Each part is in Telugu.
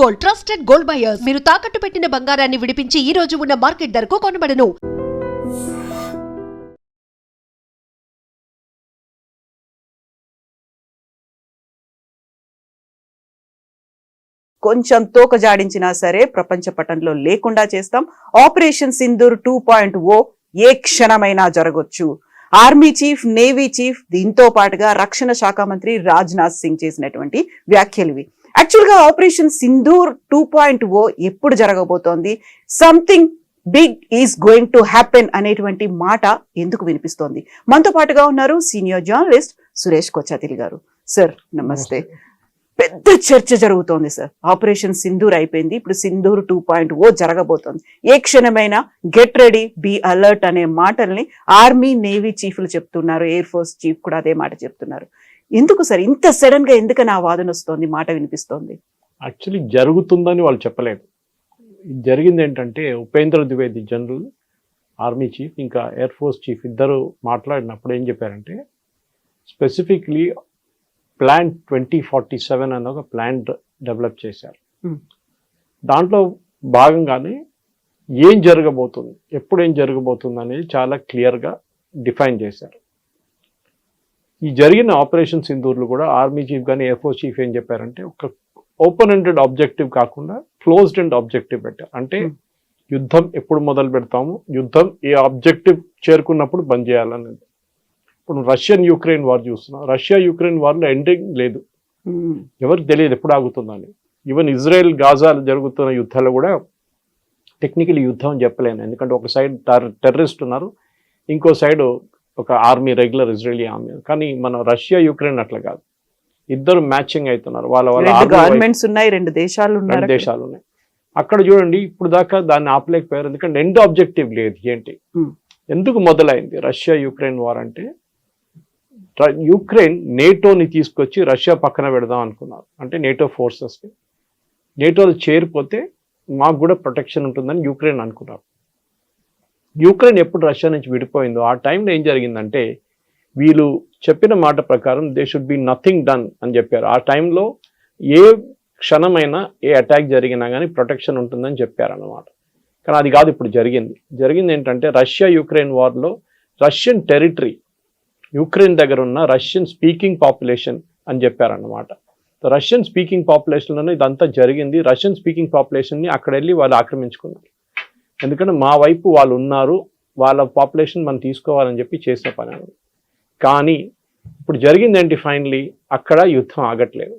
Gold, trusted gold buyers. మీరు తాకట్టు పెట్టిన బంగారాన్ని విడిపించి ఈ రోజు ఉన్న మార్కెట్ ధరకు కొనబడను. కొంచెం తోక జాడించినా సరే ప్రపంచ పటంలో లేకుండా చేస్తాం. ఆపరేషన్ సింధూర్ 2.0 ఏ క్షణమైనా జరగొచ్చు. ఆర్మీ చీఫ్, నేవీ చీఫ్, దీంతో పాటుగా రక్షణ శాఖ మంత్రి రాజ్నాథ్ సింగ్ చేసినటువంటి వ్యాఖ్యలు ఇవి. యాక్చువల్ గా ఆపరేషన్ సింధూర్ 2.0 ఎప్పుడు జరగబోతోంది, something big is going to happen అనేటువంటి మాట ఎందుకు వినిపిస్తోంది? మనతో పాటుగా ఉన్నారు సీనియర్ జర్నలిస్ట్ సురేష్ కొచ్చాతిల్ గారు. సార్ నమస్తే. పెద్ద చర్చ జరుగుతోంది సార్. ఆపరేషన్ సింధూర్ అయిపోయింది, ఇప్పుడు సింధూర్ 2.0 జరగబోతోంది. ఏ క్షణమైనా గెట్ రెడీ, బీ అలర్ట్ అనే మాటల్ని ఆర్మీ, నేవీ చీఫ్లు చెప్తున్నారు, ఎయిర్ ఫోర్స్ చీఫ్ కూడా అదే మాట చెప్తున్నారు. ఎందుకు సార్ ఇంత సడన్ గా ఎందుకని ఆ వాదన వస్తోంది, మాట వినిపిస్తోంది? యాక్చువల్లీ జరుగుతుందని వాళ్ళు చెప్పలేదు. జరిగింది ఏంటంటే, Upendra Dwivedi general army chief ఇంకా ఎయిర్ ఫోర్స్ చీఫ్ ఇద్దరు మాట్లాడినప్పుడు ఏం చెప్పారంటే, స్పెసిఫిక్లీ ప్లాన్ 2047 అన్న ఒక ప్లాన్ డెవలప్ చేశారు. దాంట్లో భాగంగానే ఏం జరగబోతుంది, ఎప్పుడు ఏం జరగబోతుంది అనేది చాలా క్లియర్గా డిఫైన్ చేశారు. ఈ జరిగిన ఆపరేషన్ సింధూర్లు కూడా ఆర్మీ చీఫ్ కానీ ఎయిర్ ఫోర్స్ చీఫ్ ఏం చెప్పారంటే, ఒక ఓపెన్ ఎండెడ్ ఆబ్జెక్టివ్ కాకుండా క్లోజ్డ్ ఎండ్ ఆబ్జెక్టివ్ పెట్టారు. అంటే యుద్ధం ఎప్పుడు మొదలు పెడతాము, యుద్ధం ఏ ఆబ్జెక్టివ్ చేరుకున్నప్పుడు బంద్ చేయాలనేది. ఇప్పుడు రష్యన్ యుక్రెయిన్ వార్ చూస్తున్నాం. రష్యా యుక్రెయిన్ వార్లో ఎండింగ్ లేదు, ఎవరికి తెలియదు ఎప్పుడు ఆగుతుందని. ఈవెన్ ఇజ్రాయెల్ గాజా జరుగుతున్న యుద్ధాలు కూడా టెక్నికల్ యుద్ధం అని చెప్పలేను, ఎందుకంటే ఒక సైడ్ టెర్రరిస్ట్ ఉన్నారు, ఇంకో సైడ్ ఒక ఆర్మీ, రెగ్యులర్ ఇజ్రాయలీ ఆర్మీ. కానీ మన రష్యా యుక్రెయిన్ అట్లా కాదు, ఇద్దరు మ్యాచింగ్ అవుతున్నారు. వాళ్ళ గవర్నమెంట్స్ ఉన్నాయి, రెండు దేశాలు ఉన్నాయి. అక్కడ చూడండి, ఇప్పుడు దాకా దాన్ని ఆపలేకపోయారు, ఎందుకంటే ఎండ్ ఆబ్జెక్టివ్ లేదు. ఏంటి, ఎందుకు మొదలైంది రష్యా యుక్రెయిన్ వార్ అంటే, యుక్రెయిన్ నేటోని తీసుకొచ్చి రష్యా పక్కన పెడదాం అనుకున్నారు. అంటే నేటో ఫోర్సెస్ని, నేటోలో చేరిపోతే మాకు కూడా ప్రొటెక్షన్ ఉంటుందని యుక్రెయిన్ అనుకున్నారు. యుక్రెయిన్ ఎప్పుడు రష్యా నుంచి విడిపోయిందో ఆ టైంలో ఏం జరిగిందంటే, వీళ్ళు చెప్పిన మాట ప్రకారం they should be nothing done అని చెప్పారు. ఆ టైంలో ఏ క్షణమైనా ఏ అటాక్ జరిగినా కానీ ప్రొటెక్షన్ ఉంటుందని చెప్పారన్నమాట. కానీ అది కాదు ఇప్పుడు జరిగింది ఏంటంటే, రష్యా యుక్రెయిన్ వార్లో రష్యన్ టెరిటరీ, యుక్రెయిన్ దగ్గర ఉన్న రష్యన్ స్పీకింగ్ పాపులేషన్ అని చెప్పారన్నమాట. రష్యన్ స్పీకింగ్ పాపులేషన్లోనే ఇదంతా జరిగింది. రష్యన్ స్పీకింగ్ పాపులేషన్ని అక్కడ వెళ్ళి వాళ్ళు ఆక్రమించుకున్నారు. ఎందుకంటే మా వైపు వాళ్ళు ఉన్నారు, వాళ్ళ పాపులేషన్ మనం తీసుకోవాలని చెప్పి చేసిన పని అన్నది. కానీ ఇప్పుడు జరిగింది ఏంటి, ఫైనలీ అక్కడ యుద్ధం ఆగట్లేదు.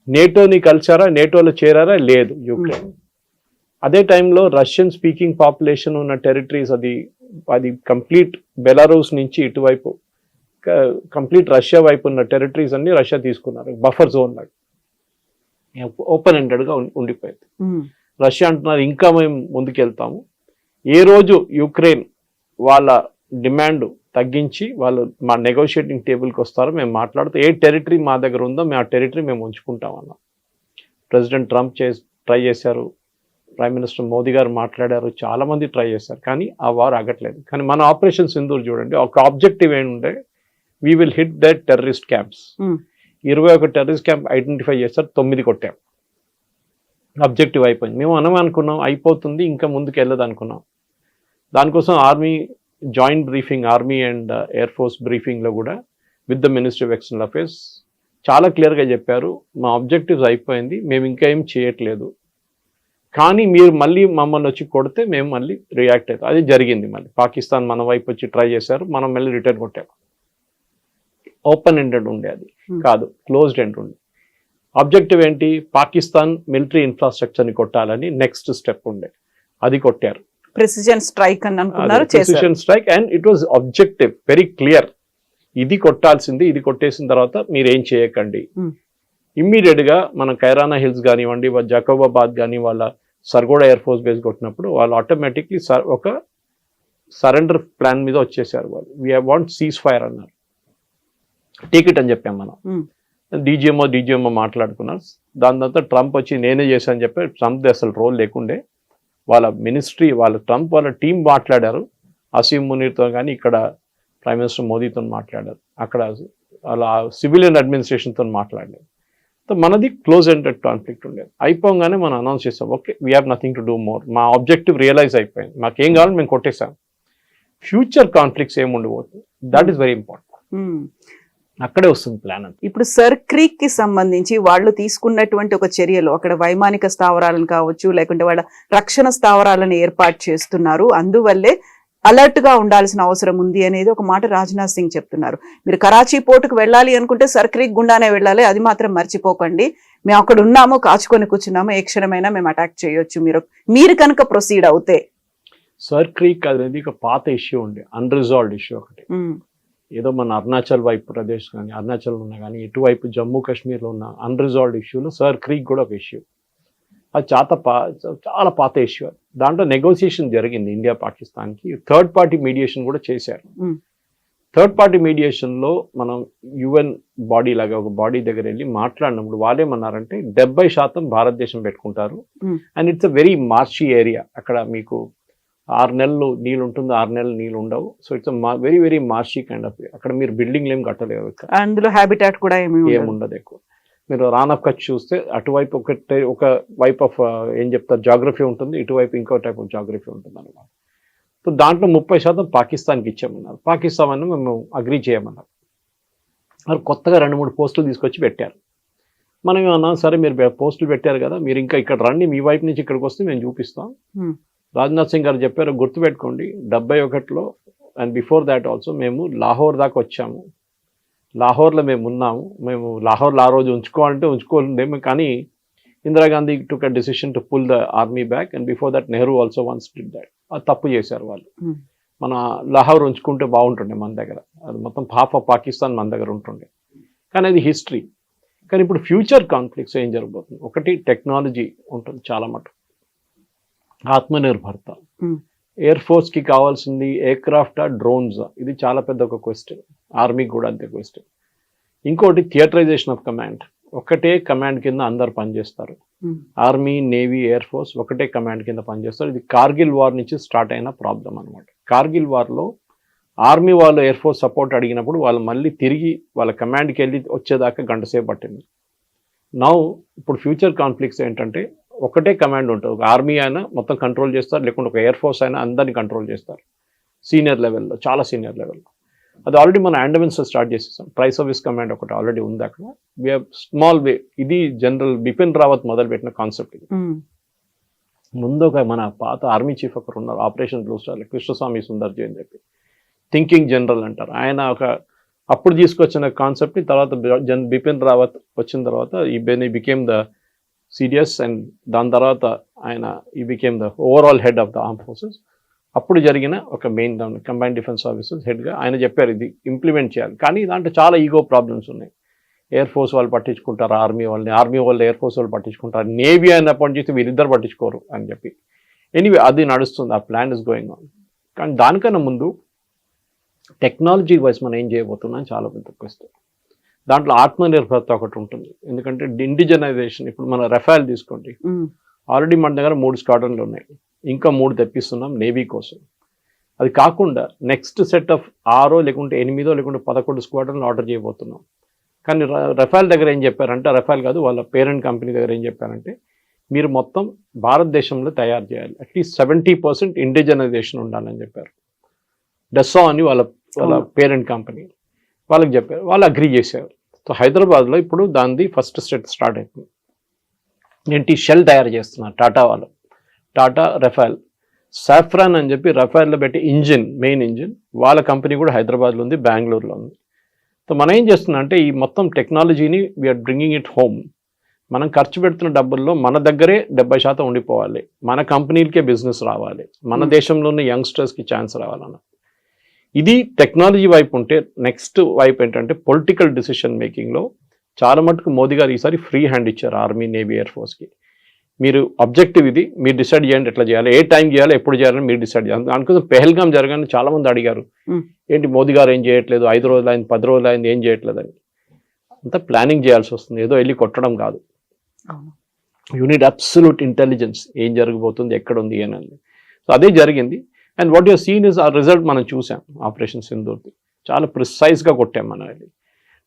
నేటోని కలిసారా, నేటోలో చేరారా, లేదు యుక్రెయిన్. అదే టైంలో రష్యన్ స్పీకింగ్ పాపులేషన్ ఉన్న టెరిటరీస్, అది కంప్లీట్ బెలారూస్ నుంచి ఇటువైపు కంప్లీట్ రష్యా వైపు ఉన్న టెరిటరీస్ అన్ని రష్యా తీసుకున్నారు. బఫర్ జోన్ లాగా ఓపెన్ ఎండెడ్గా ఉండిపోయింది. రష్యా అంటున్నారు ఇంకా మేము ముందుకెళ్తాము, ఏ రోజు యుక్రెయిన్ వాళ్ళ డిమాండ్ తగ్గించి వాళ్ళు మా నెగోషియేటింగ్ టేబుల్కి వస్తారో మేము మాట్లాడుతూ ఏ టెరిటరీ మా దగ్గర ఉందో మేము ఆ టెరిటరీ మేము ఉంచుకుంటామన్నాం. ప్రెసిడెంట్ ట్రంప్ ట్రై చేశారు, ప్రైమ్ మినిస్టర్ మోదీ గారు మాట్లాడారు, చాలామంది ట్రై చేశారు, కానీ ఆ వార్ ఆగట్లేదు. కానీ మన ఆపరేషన్ సింధూర్ చూడండి, ఒక ఆబ్జెక్టివ్ ఏంటంటే, we will hit that terrorist camps. 21 terrorist camp identify చేస్తారు, 9 కొట్టాం. ఆబ్జెక్టివ్ అయిపోయింది. మేము అనుకున్నాం అయిపోతుంది, ఇంకా ముందుకు వెళ్ళదు అనుకున్నాం. దానికోసం army joint briefing, army and air force బ్రీఫింగ్లో కూడా with the ministry of external affairs చాలా క్లియర్గా చెప్పారు, మా ఆబ్జెక్టివ్స్ అయిపోయింది, మేము ఇంకా ఏం చేయట్లేదు, కానీ మీరు మళ్ళీ మమ్మల్ని వచ్చి కొడితే మేము మళ్ళీ రియాక్ట్ అవుతాం. అది జరిగింది. మళ్ళీ పాకిస్తాన్ మన వైపు వచ్చి ట్రై చేశారు, మనం మళ్ళీ రిటర్న్ కొట్టాము. ఓపెన్ ఎండెడ్ ఉండే, అది కాదు క్లోజ్డ్ ఎండ్ ఉండే. ఆబ్జెక్టివ్ ఏంటి, పాకిస్తాన్ మిలిటరీ ఇన్ఫ్రాస్ట్రక్చర్ని కొట్టాలని నెక్స్ట్ స్టెప్ ఉండే, అది కొట్టారు. ప్రెసిజన్ స్ట్రైక్ అని అనుకున్నారు, precision strike, and it was objective very clear, ఇది కొట్టాల్సింది, ఇది కొట్టేసిన తర్వాత మీరేం చేయకండి. ఇమ్మీడియట్గా మన కైరానా హిల్స్ కానివ్వండి, జకోబాబాద్ కానీ, వాళ్ళ సర్గోడా ఎయిర్ ఫోర్స్ బేస్ కొట్టినప్పుడు వాళ్ళు ఆటోమేటిక్లీ ఒక సరెండర్ ప్లాన్ మీద వచ్చేసారు. వాళ్ళు వీ వాంట్ సీజ్ ఫైర్ అన్నారు, టికెట్ అని చెప్పాం మనం. డీజీఎంఓ మాట్లాడుకున్నారు. దాని తర్వాత ట్రంప్ వచ్చి నేనే చేశాను చెప్పి, ట్రంప్ అసలు రోల్ లేకుండే, వాళ్ళ మినిస్ట్రీ, ట్రంప్ వాళ్ళ టీం మాట్లాడారు, అసీం మునీర్తో కానీ, ఇక్కడ ప్రైమ్ మినిస్టర్ మోదీతో మాట్లాడారు, అక్కడ అలా సివిలియన్ అడ్మినిస్ట్రేషన్తో మాట్లాడారు. సో మనది క్లోజ్ ఎండెడ్ కాన్ఫ్లిక్ట్ ఉండేది. అయిపోగానే మనం అనౌన్స్ చేస్తాం, okay we have nothing to do more, మా ఆబ్జెక్టివ్ రియలైజ్ అయిపోయింది, మాకేం కావాలని మేము కొట్టేసాం. ఫ్యూచర్ కాన్ఫ్లిక్ట్స్ ఏమి ఉండబోతుంది, దట్ ఈస్ వెరీ ఇంపార్టెంట్. అక్కడే వస్తుంది ప్లాన్ అంతా. ఇప్పుడు సర్ క్రీక్ కి సంబంధించి వాళ్ళు తీసుకున్నటువంటి ఒక చర్యలు, అక్కడ వైమానిక స్థావరాలను కావచ్చు, లేకుంటే వాళ్ళ రక్షణ స్థావరాలను ఏర్పాటు చేస్తున్నారు, అందువల్లే అలర్ట్ గా ఉండాల్సిన అవసరం ఉంది అనేది ఒక మాట రాజ్నాథ్ సింగ్ చెప్తున్నారు. మీరు కరాచీ పోర్టుకు వెళ్ళాలి అనుకుంటే సర్ క్రీక్ గుండానే వెళ్ళాలి, అది మాత్రం మర్చిపోకండి. మేము అక్కడ ఉన్నాము, కాచుకొని కూర్చున్నాము, ఏ క్షణమైనా మేము అటాక్ చేయొచ్చు మీరు కనుక ప్రొసీడ్ అవుతే. సర్ క్రీక్ అనేది ఒక పాత ఇష్యూ ఉండే, అన్రిజాల్వ్డ్ ఇష్యూ ఒకటి. ఏదో మన అరుణాచల్ వైపు ప్రదేశ్ కానీ, అరుణాచల్ ఉన్నా కానీ, ఎటువైపు జమ్మూ కాశ్మీర్లో ఉన్న అన్రిజాల్వ్డ్ ఇష్యూలో సర్ క్రీక్ కూడా ఒక ఇష్యూ. అది చాలా పాత ఇష్యూ. దాంట్లో నెగోసియేషన్ జరిగింది ఇండియా పాకిస్తాన్కి, థర్డ్ పార్టీ మీడియేషన్ కూడా చేశారు. థర్డ్ పార్టీ మీడియేషన్లో మనం UN బాడీ లాగా ఒక బాడీ దగ్గర వెళ్ళి మాట్లాడినప్పుడు వాళ్ళేమన్నారంటే 70% భారతదేశం పెట్టుకుంటారు, and it's a very marshy area. అక్కడ మీకు 6 నెలలు నీళ్ళు ఉంటుంది, 6 నెలలు నీళ్ళు ఉండవు. So it's very very marshy kind of. అక్కడ మీరు బిల్డింగ్లు ఏం కట్టలేవు, అందులో హ్యాబిటాట్ కూడా ఏముండదు ఎక్కువ. మీరు రాన్ ఆఫ్ కచ్ చూస్తే అటువైపు ఒక వైప్ ఆఫ్ ఏం చెప్తారు జాగ్రఫీ ఉంటుంది, ఇటువైపు ఇంకో టైప్ ఆఫ్ జాగ్రఫీ ఉంటుంది అనమాట. సో దాంట్లో 30% పాకిస్తాన్కి ఇచ్చామన్నారు. పాకిస్తాన్ అని మేము అగ్రీ చేయమన్నారు. మరి కొత్తగా 2-3 పోస్టులు తీసుకొచ్చి పెట్టారు. మనం ఏమన్నాం, సరే మీరు పోస్టులు పెట్టారు కదా, మీరు ఇంకా ఇక్కడ రండి, మీ వైపు నుంచి ఇక్కడికి వస్తే మేము చూపిస్తాం. రాజ్నాథ్ సింగ్ గారు చెప్పారు, గుర్తుపెట్టుకోండి 71లో అండ్ బిఫోర్ దాట్ ఆల్సో మేము లాహోర్ దాకా వచ్చాము, లాహోర్లో మేము ఉన్నాము, మేము లాహోర్లో ఆ రోజు ఉంచుకోవాలంటే ఉంచుకోలేము, కానీ Indira Gandhi took a decision to pull the army back, and before that Nehru also once did that. అది తప్పు చేశారు వాళ్ళు. మన లాహోర్ ఉంచుకుంటే బాగుంటుండే మన దగ్గర, అది మొత్తం హాఫ్ ఆఫ్ పాకిస్తాన్ మన దగ్గర ఉంటుండే, కానీ అది హిస్టరీ. కానీ ఇప్పుడు ఫ్యూచర్ కాన్ఫ్లిక్ట్స్ ఏం జరగబోతుంది, ఒకటి టెక్నాలజీ ఉంటుంది చాలా మటుకు, ఆత్మనిర్భరత, ఎయిర్ ఫోర్స్ కి కావాల్సింది ఎయిర్ క్రాఫ్ట్ డ్రోన్స్, ఇది చాలా పెద్ద ఒక క్వశ్చన్, ఆర్మీకి కూడా అంతే క్వశ్చన్. ఇంకోటి థియేటరైజేషన్ ఆఫ్ కమాండ్, ఒకటే కమాండ్ కింద అందరు పనిచేస్తారు, ఆర్మీ నేవీ ఎయిర్ ఫోర్స్ ఒకటే కమాండ్ కింద పనిచేస్తారు. ఇది కార్గిల్ వార్ నుంచి స్టార్ట్ అయిన ప్రాబ్లం అనమాట. కార్గిల్ వార్లో ఆర్మీ వాళ్ళు ఎయిర్ ఫోర్స్ సపోర్ట్ అడిగినప్పుడు వాళ్ళు మళ్ళీ తిరిగి వాళ్ళ కమాండ్కి వెళ్ళి వచ్చేదాకా గంట సేపు పట్టింది. నౌ ఇప్పుడు ఫ్యూచర్ కాన్ఫ్లిక్ట్స్ ఏంటంటే ఒకటే కమాండ్ ఉంటుంది, ఒక ఆర్మీ అయినా మొత్తం కంట్రోల్ చేస్తారు, లేకుంటే ఒక ఎయిర్ ఫోర్స్ అయినా అందరినీ కంట్రోల్ చేస్తారు సీనియర్ లెవెల్లో, చాలా సీనియర్ లెవెల్లో. అది ఆల్రెడీ మనం అండమాన్స్ స్టార్ట్ చేసేసాం. ట్రై సర్వీస్ కమాండ్ ఒకటి ఆల్రెడీ ఉంది అక్కడ. వి హావ్ స్మాల్ వే, ఇది జనరల్ బిపిన్ రావత్ మొదలుపెట్టిన కాన్సెప్ట్. ఇది ముందు ఒక మన పాత ఆర్మీ చీఫ్ ఒకరు ఉన్నారు, operation blue star, Krishnaswamy Sundarji అని చెప్పి, థింకింగ్ జనరల్ అంటారు ఆయన. అప్పుడు తీసుకొచ్చిన కాన్సెప్ట్ తర్వాత బిపిన్ రావత్ వచ్చిన తర్వాత he became the CDS, and దాని తర్వాత ఆయన he became the overall head of the arm forces. అప్పుడు జరిగిన ఒక మెయిన్ కంబైన్డ్ డిఫెన్స్ సర్వీసెస్ హెడ్గా ఆయన చెప్పారు ఇది ఇంప్లిమెంట్ చేయాలి. కానీ దాంట్లో చాలా ఈగో ప్రాబ్లమ్స్ ఉన్నాయి. ఎయిర్ ఫోర్స్ వాళ్ళు పట్టించుకుంటారు ఆర్మీ వాళ్ళని, ఆర్మీ వాళ్ళు ఎయిర్ ఫోర్స్ వాళ్ళు పట్టించుకుంటారు, నేవీ అని అపాయింట్ చేస్తే వీరిద్దరు పట్టించుకోరు అని చెప్పి. ఎనీవే అది నడుస్తుంది, ఆ ప్లాన్ ఇస్ గోయింగ్ ఆన్. కానీ దానికన్నా ముందు టెక్నాలజీ వైజ్ మనం ఏం చేయబోతున్నాం చాలా పెద్ద క్వశ్చన్. దాంట్లో ఆత్మనిర్భరత ఒకటి ఉంటుంది, ఎందుకంటే ఇండిజనైజేషన్. ఇప్పుడు మన రఫాల్ తీసుకోండి, ఆల్రెడీ మన దగ్గర 3 స్క్వాడ్రన్లు ఉన్నాయి, ఇంకా 3 తెప్పిస్తున్నాం నేవీ కోసం. అది కాకుండా నెక్స్ట్ సెట్ ఆఫ్ 6 లేకుంటే 8 లేకుంటే 11 స్క్వాడ్రన్లు ఆర్డర్ చేయబోతున్నాం. కానీ రఫాల్ దగ్గర ఏం చెప్పారంటే, రఫాల్ కాదు వాళ్ళ పేరెంట్ కంపెనీ దగ్గర ఏం చెప్పారంటే, మీరు మొత్తం భారతదేశంలో తయారు చేయాలి, అట్లీస్ట్ 70% ఇండిజనైజేషన్ ఉండాలని చెప్పారు. డెస్సా అని వాళ్ళ పేరెంట్ కంపెనీ వాళ్ళకి చెప్పారు, వాళ్ళు అగ్రీ చేశారు. సో హైదరాబాద్లో ఇప్పుడు దానిది ఫస్ట్ స్టెప్ స్టార్ట్ అవుతుంది. ఏంటి, షెల్ తయారు చేస్తున్నారు టాటా వాళ్ళు, టాటా రఫాల్. సాఫ్రాన్ అని చెప్పి రఫాల్లో పెట్టి ఇంజిన్, మెయిన్ ఇంజిన్ వాళ్ళ కంపెనీ కూడా హైదరాబాద్లో ఉంది, బెంగళూరులో ఉంది. సో మనం ఏం చేస్తున్నాం అంటే ఈ మొత్తం టెక్నాలజీని వీఆర్ బ్రింగింగ్ ఇట్ హోమ్. మనం ఖర్చు పెడుతున్న డబ్బుల్లో మన దగ్గరే 70% ఉండిపోవాలి, మన కంపెనీలకే బిజినెస్ రావాలి, మన దేశంలోని యంగ్స్టర్స్కి ఛాన్స్ రావాలన్న. ఇది టెక్నాలజీ వైపు ఉంటే, నెక్స్ట్ వైపు ఏంటంటే పొలిటికల్ డిసిషన్ మేకింగ్లో చాలా మటుకు మోదీ గారు ఈసారి ఫ్రీ హ్యాండ్ ఇచ్చారు ఆర్మీ నేవీ ఎయిర్ ఫోర్స్కి. మీరు ఆబ్జెక్టివ్ ఇది, మీరు డిసైడ్ చేయండి ఎట్లా చేయాలి, ఏ టైం చేయాలి, ఎప్పుడు చేయాలని మీరు డిసైడ్ చేయాలి. దానికోసం పెహల్గాం జరగాలని చాలా మంది అడిగారు, ఏంటి మోదీ గారు ఏం చేయట్లేదు, 5 రోజులు అయింది 10 రోజులు అయింది ఏం చేయట్లేదు అని. అంతా ప్లానింగ్ చేయాల్సి వస్తుంది, ఏదో వెళ్ళి కొట్టడం కాదు. యూ నీడ్ అబ్సల్యూట్ ఇంటెలిజెన్స్, ఏం జరగబోతుంది ఎక్కడ ఉంది అని. సో అదే జరిగింది. And what your seen is a result మనం చూసాం. ఆపరేషన్ సింధూర్ది చాలా ప్రిసైజ్గా కొట్టాం మనం. అది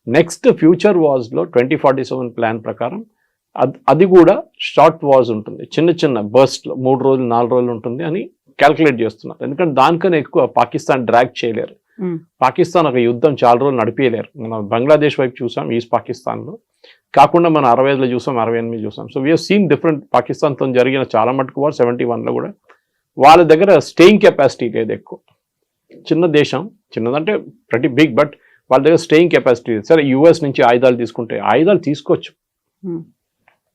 నెక్స్ట్ ఫ్యూచర్ వార్స్లో 2047 ప్లాన్ ప్రకారం అది కూడా షార్ట్ వార్స్ ఉంటుంది, చిన్న చిన్న బర్స్ట్లో 3 రోజులు 4 రోజులు ఉంటుంది అని క్యాల్కులేట్ చేస్తున్నారు. ఎందుకంటే దానికన్నా ఎక్కువ పాకిస్తాన్ డ్రాగ్ చేయలేరు. పాకిస్తాన్ ఒక యుద్ధం చాలా రోజులు నడిపేయలేరు. మనం బంగ్లాదేశ్ వైపు చూసాం, ఈస్ట్ పాకిస్తాన్లో కాకుండా మనం 65లో చూసాం, 68 చూసాం. So we seen different. పాకిస్తాన్తో జరిగిన చాలా మటుకు వార్ 71లో కూడా వాళ్ళ దగ్గర స్టేయింగ్ కెపాసిటీ లేదు ఎక్కువ. చిన్న దేశం, చిన్నదంటే ప్రతి బిగ్, బట్ వాళ్ళ దగ్గర స్టేయింగ్ కెపాసిటీ లేదు. సరే యుఎస్ నుంచి ఆయుధాలు తీసుకుంటే ఆయుధాలు తీసుకోవచ్చు,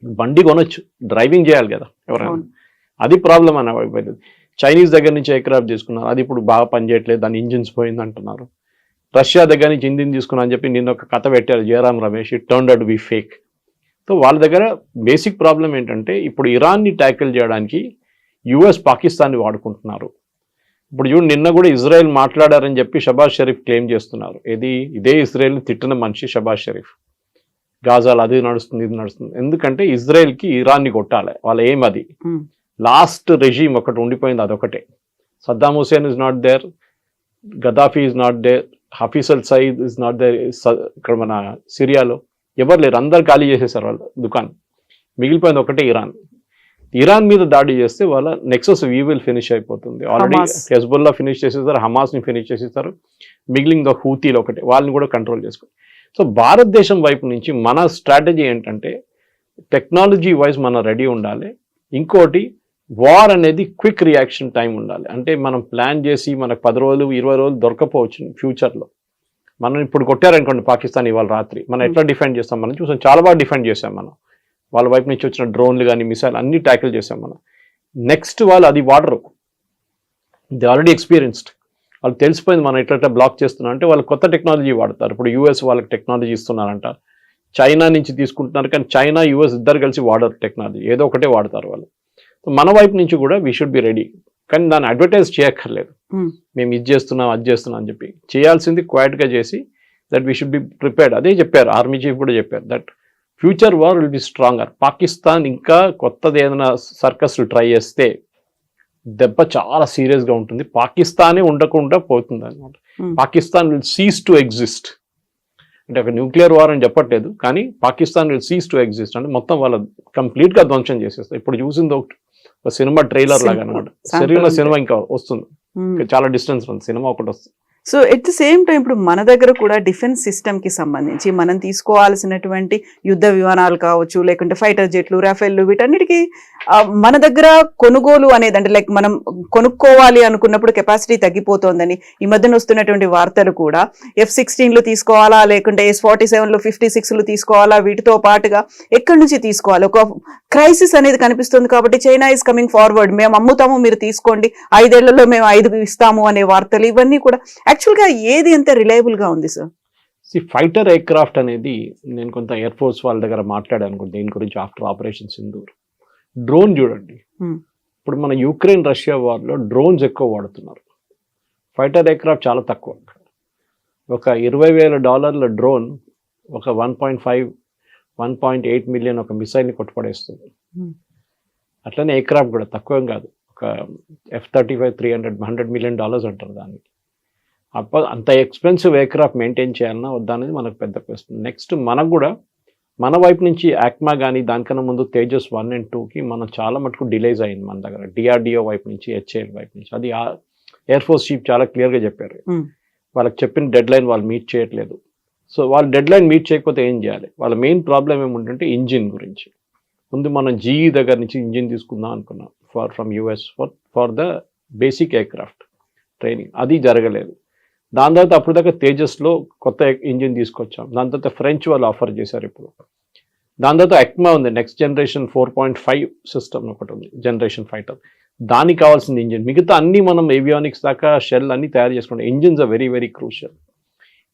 బండి కొనొచ్చు, డ్రైవింగ్ చేయాలి కదా ఎవరైనా, అది ప్రాబ్లం అని అయిపోయింది. చైనీస్ దగ్గర నుంచి ఎయిర్క్రాఫ్ట్ తీసుకున్నారు, అది ఇప్పుడు బాగా పనిచేయట్లేదు, దాని ఇంజిన్స్ పోయింది అంటున్నారు. రష్యా దగ్గర నుంచి ఇంజిన్ తీసుకున్నా అని చెప్పి నిన్న ఒక కథ పెట్టారు Jayaram Ramesh, it turned out to be fake. So వాళ్ళ దగ్గర బేసిక్ ప్రాబ్లం ఏంటంటే ఇప్పుడు ఇరాన్ని ట్యాకిల్ చేయడానికి యుఎస్ పాకిస్తాన్ని వాడుకుంటున్నారు. ఇప్పుడు చూడు, నిన్న కూడా ఇజ్రాయెల్ మాట్లాడారని చెప్పి షబాజ్ షరీఫ్ క్లెయిమ్ చేస్తున్నారు. ఇదే ఇజ్రాయెల్ని తిట్టిన మనిషి షబాజ్ షరీఫ్. గాజాలు అది నడుస్తుంది, ఇది నడుస్తుంది. ఎందుకంటే ఇజ్రాయెల్కి ఇరాన్ని కొట్టాలి, వాళ్ళ ఏం అది. లాస్ట్ రెజీమ్ ఒకటి ఉండిపోయింది, అదొకటే. Saddam Hussein is not there, Gaddafi is not there, Hafiz al Saeed is not there. ఇక్కడ మన సిరియాలో ఎవరు లేరు, అందరు ఖాళీ చేసేసారు వాళ్ళ దుకాణం. మిగిలిపోయింది ఒకటే ఇరాన్. ఇరాన్ మీద దాడి చేస్తే వాళ్ళ నెక్సస్ వీవిల్ ఫినిష్ అయిపోతుంది. ఆల్రెడీ హెజ్బుల్లా ఫినిష్ చేసేస్తారు, హమాస్ని ఫినిష్ చేసేస్తారు, మిగిలింది హూతీలు ఒకటే, వాళ్ళని కూడా కంట్రోల్ చేసుకోవాలి. సో భారతదేశం వైపు నుంచి మన స్ట్రాటజీ ఏంటంటే టెక్నాలజీ వైజ్ మనం రెడీ ఉండాలి. ఇంకోటి, వార్ అనేది క్విక్ రియాక్షన్ టైం ఉండాలి. అంటే మనం ప్లాన్ చేసి మనకు 10 రోజులు 20 రోజులు దొరకపోవచ్చు ఫ్యూచర్లో. మనం ఇప్పుడు కొట్టారనుకోండి పాకిస్తాన్ ఇవాళ రాత్రి, మనం ఎట్లా డిఫెండ్ చేస్తాం మనం చూసాం, చాలా బాగా డిఫెండ్ చేసాం మనం. వాళ్ళ వైపు నుంచి వచ్చిన డ్రోన్లు కానీ మిసైల్ అన్ని ట్యాకిల్ చేసాం మనం. నెక్స్ట్ వాళ్ళు అది వాడరు, ది ఆల్రెడీ ఎక్స్పీరియన్స్డ్. వాళ్ళు తెలిసిపోయింది మనం ఎట్లా బ్లాక్ చేస్తున్నాం అంటే వాళ్ళు కొత్త టెక్నాలజీ వాడతారు. ఇప్పుడు యూఎస్ వాళ్ళకి టెక్నాలజీ ఇస్తున్నారంట, చైనా నుంచి తీసుకుంటున్నారు, కానీ చైనా యూఎస్ ఇద్దరు కలిసి వాడరు టెక్నాలజీ, ఏదో ఒకటే వాడతారు వాళ్ళు. మన వైపు నుంచి కూడా వీ షుడ్ బి రెడీ. కానీ దాన్ని అడ్వర్టైజ్ చేయక్కర్లేదు, మేము ఇది చేస్తున్నాం అది చేస్తున్నాం అని చెప్పి. చేయాల్సింది క్వైట్గా చేసి that we should be prepared. అదే చెప్పారు ఆర్మీ చీఫ్ కూడా చెప్పారు, that future war will be stronger. Pakistan ఇంకా కొత్తది ఏదైనా సర్కస్లు ట్రై చేస్తే దెబ్బ చాలా సీరియస్గా ఉంటుంది. పాకిస్తానే ఉండకుండా పోతుంది అనమాట. Pakistan will cease to exist. అంటే ఒక న్యూక్లియర్ వార్ అని చెప్పట్లేదు, కానీ Pakistan will cease to exist అంటే మొత్తం వాళ్ళ కంప్లీట్గా ధ్వంసం చేసేస్తారు. ఇప్పుడు చూసింది ఒక సినిమా ట్రైలర్ లాగా అనమాట. సరిగ్గా సినిమా ఇంకా వస్తుంది, చాలా డిస్టెన్స్ ఉంది, సినిమా ఒకటి వస్తుంది. So at the same time ఇప్పుడు మన దగ్గర కూడా డిఫెన్స్ సిస్టమ్కి సంబంధించి మనం తీసుకోవాల్సినటువంటి యుద్ధ విమానాలు కావచ్చు, లేకుంటే ఫైటర్ జెట్లు, రాఫెల్లు, వీటన్నిటికీ మన దగ్గర కొనుగోలు అనేది అంటే లైక్ మనం కొనుక్కోవాలి అనుకున్నప్పుడు కెపాసిటీ తగ్గిపోతోందని ఈ మధ్యన వస్తున్నటువంటి వార్తలు కూడా F-16లు తీసుకోవాలా, లేకుంటే S-47లు 56లు తీసుకోవాలా, వీటితో పాటుగా ఎక్కడి నుంచి తీసుకోవాలి, ఒక క్రైసిస్ అనేది కనిపిస్తుంది. కాబట్టి చైనా ఈజ్ కమింగ్ ఫార్వర్డ్, మేము అమ్ముతాము మీరు తీసుకోండి, 5 ఏళ్లలో మేము 5 ఇస్తాము అనే వార్తలు, ఇవన్నీ కూడా యాక్చువల్గా ఏది ఎంత రిలయబుల్గా ఉంది సార్? ఫైటర్ ఎయిర్ క్రాఫ్ట్ అనేది నేను కొంత ఎయిర్ ఫోర్స్ వాళ్ళ దగ్గర మాట్లాడాను దీని గురించి ఆఫ్టర్ ఆపరేషన్ సింధూర్. డ్రోన్ చూడండి, ఇప్పుడు మన యుక్రెయిన్ రష్యా వార్లో డ్రోన్స్ ఎక్కువ వాడుతున్నారు, ఫైటర్ ఎయిర్ క్రాఫ్ట్ చాలా తక్కువ. ఒక $20,000 డ్రోన్ ఒక 1.8 మిలియన్ ఒక మిసైల్ని కొట్టుపడేస్తుంది. అట్లనే ఎయిర్ క్రాఫ్ట్ కూడా తక్కువేం కాదు, ఒక F-35 $100 million అంటారు దానికి. అంత ఎక్స్పెన్సివ్ ఎయిర్ క్రాఫ్ట్ మెయింటైన్ చేయాలన్నా వద్దా అనేది మనకు పెద్ద క్వశ్చన్. నెక్స్ట్ మనకు కూడా మన వైపు నుంచి యాక్మా కానీ దానికన్నా ముందు తేజస్ 1 and 2కి మనం చాలా మటుకు డిలేస్ అయింది మన దగ్గర, DRDO వైపు నుంచి, HAL వైపు నుంచి. అది ఎయిర్ ఫోర్స్ చీఫ్ చాలా క్లియర్గా చెప్పారు, వాళ్ళకి చెప్పిన డెడ్ లైన్ వాళ్ళు మీట్ చేయట్లేదు. సో వాళ్ళు డెడ్ లైన్ మీట్ చేయకపోతే ఏం చేయాలి? వాళ్ళ మెయిన్ ప్రాబ్లం ఏముంటుంటే ఇంజిన్ గురించి. ముందు మనం GE దగ్గర నుంచి ఇంజిన్ తీసుకుందాం అనుకున్నాం from US for the basic air craft training, అది జరగలేదు. దాని తర్వాత అప్పుడు దాకా తేజస్లో కొత్త ఇంజిన్ తీసుకొచ్చాం, దాని తర్వాత ఫ్రెంచ్ వాళ్ళు ఆఫర్ చేశారు ఇప్పుడు. దాని తర్వాత ఎక్మా ఉంది, నెక్స్ట్ జనరేషన్ 4.5 సిస్టమ్ ఒకటి ఉంది, జనరేషన్ ఫైటర్, దానికి కావాల్సిన ఇంజిన్. మిగతా అన్ని మనం ఏవియానిక్స్ దాకా షెల్ అన్ని తయారు చేసుకుంటాం. Engines are very very crucial.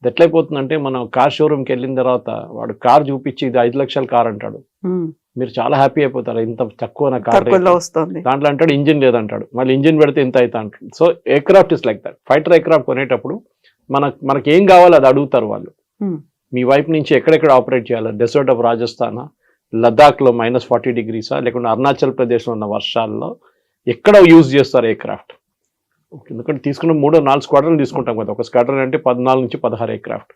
ఇది ఎట్లయిపోతుందంటే మనం కార్ షోరూమ్కి వెళ్ళిన తర్వాత వాడు కార్ చూపించి ఇది 5 లక్షల కార్ అంటాడు, మీరు చాలా హ్యాపీ అయిపోతారు, ఇంత తక్కువ నా కార్ వస్తుంది, దాంట్లో అంటాడు ఇంజిన్ లేదంటాడు, మళ్ళీ ఇంజిన్ పెడితే ఇంత అవుతా అంటాడు. So air craft is like that. Fighter air craft కొనేటప్పుడు మనకి ఏం కావాలో అది అడుగుతారు వాళ్ళు. మీ వైపు నుంచి ఎక్కడెక్కడ ఆపరేట్ చేయాలి, డెసర్ట్ ఆఫ్ రాజస్థాన్, లద్దాఖ్లో -40 degrees, లేకుంటే అరుణాచల్ ప్రదేశ్లో ఉన్న వర్షాల్లో ఎక్కడ యూజ్ చేస్తారు ఎయిర్ క్రాఫ్ట్. ఎందుకంటే తీసుకున్న 3-4 స్క్వాడ్రన్లు తీసుకుంటాం కదా, ఒక స్క్వాడ్రన్ అంటే 14 నుంచి 16 ఎయిర్ క్రాఫ్ట్.